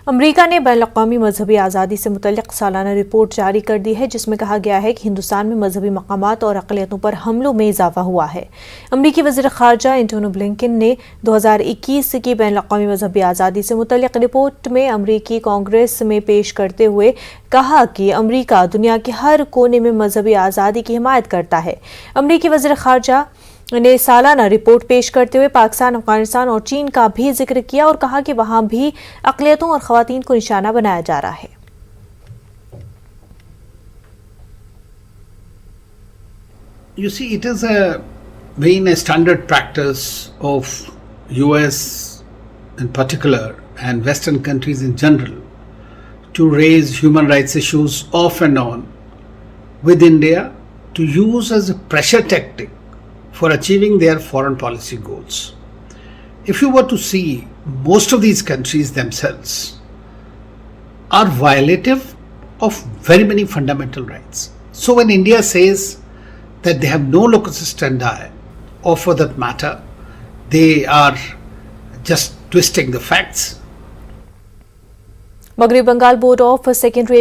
अमरीका ने बैनुल-अक़वामी मजहबी आज़ादी से मुतल्लिक़ सालाना रिपोर्ट जारी कर दी है, जिसमें कहा गया है कि हिंदुस्तान में मजहबी मकामात और अक़लियतों पर हमलों में इजाफा हुआ है। अमरीकी वज़ीर ख़ारजा एंटोनी ब्लिंकन ने 2021 की बैनुल-अक़वामी मजहबी आज़ादी से मुतल्लिक़ रिपोर्ट में अमरीकी कांग्रेस में पेश करते हुए कहा कि अमरीका दुनिया के हर कोने में मजहबी आज़ादी की हिमायत करता है। अमरीकी वज़ीर ख़ारजा ने सालाना रिपोर्ट पेश करते हुए पाकिस्तान, अफगानिस्तान और चीन का भी जिक्र किया और कहा कि वहां भी अक़लियतों और ख़वातीन को निशाना बनाया जा रहा है। You see, it is been a standard practice of US in particular and Western countries in general to raise human rights issues off and on with India to use as a pressure tactic for achieving their foreign policy goals. If you were to see, most of these countries themselves are violative of very many fundamental rights. So when India says that they have no locus standi, or for that matter, they are just twisting the facts. मगरबी Bengal board of secondary